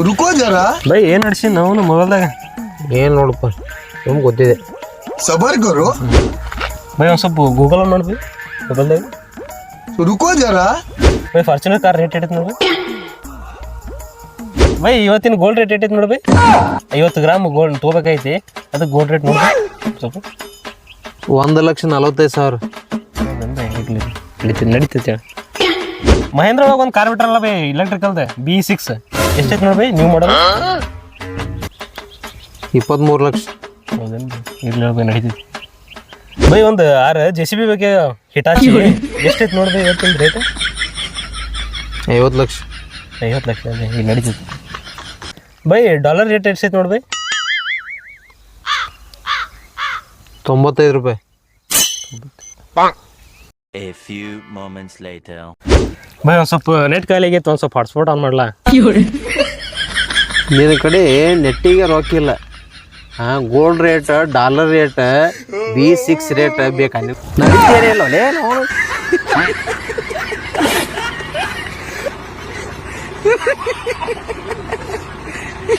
रुको जरा ಬೈ ಏನು ನಡ್ಸಿ ನಾವು ಮೊಬೈಲ್ದಾಗ ಏನು ನೋಡಪ್ಪ ತುಂಬ ಗೊತ್ತಿದೆ. सबर करो ಬೈ ಒಂದು ಸ್ವಲ್ಪ ಗೂಗಲ್ ಮಾಡಿ ಬೈ ಮೊಬೈಲ್ದಾಗ रुको जरा ಬೈ ಫಾರ್ಚುನರ್ ಕಾರ್ ರೇಟ್ ಐತೆ ನೋಡಿ ಬೈ ಇವತ್ತಿನ ಗೋಲ್ಡ್ ರೇಟ್ ಐತೆ ನೋಡಿ ಬೈ 50 ಗ್ರಾಮ್ ಗೋಲ್ಡ್ ತೊಗೋಬೇಕೈತಿ ಅದಕ್ಕೆ ಗೋಲ್ಡ್ ರೇಟ್ ನೋಡಿ ಸ್ವಲ್ಪ 1,45,000. ನಡೀತೈತೆ ಮಹೇಂದ್ರ ಒಳಗೆ ಒಂದು ಕಾರ್ ಬಿಟ್ರಲ್ಲ ಬೈ ಇಲೆಕ್ಟ್ರಿಕಲ್ದ B6 ಎಷ್ಟೈತೆ ನೋಡಿ ಬೈ ನೀವು ಮಾಡೋದು 23 ಲಕ್ಷ. ಹೌದೇನು ಇರ್ಲಿ ಬೈ ನಡೀತೈತಿ ಬೈ ಒಂದು 6 JCB ಬಗ್ಗೆ ಹಿಟಾಚಿ ಎಷ್ಟೈತೆ ನೋಡಿ ಬೈ ಇವತ್ತಿನ ರೇಟ್ 50 ಲಕ್ಷ. 50 ಲಕ್ಷ ಈಗ ನಡೀತೈತಿ ಬೈ ಡಾಲರ್ ರೇಟ್ ಎಷ್ಟೈತೆ ನೋಡಿ ಬೈ 95 ರೂಪಾಯಿ. A few moments later. By ಒಂದು ಸ್ವಲ್ಪ ನೆಟ್ ಕಾಲಿಗೈತೆ ಒಂದು ಸ್ವಲ್ಪ ಹಾಟ್ಸ್ಪಾಟ್ ಆನ್ ಮಾಡಲಾ ನಿನ್ನ ಕಡೆ ನೆಟ್ಟಿಗೆ ರೊಕ್ಕಿಲ್ಲ. Gold rate, dollar rate, B6 rate ಬೇಕಾ ನೀವು? ನಡೀತೇನೆ ಇಲ್ಲ ನೋಡು.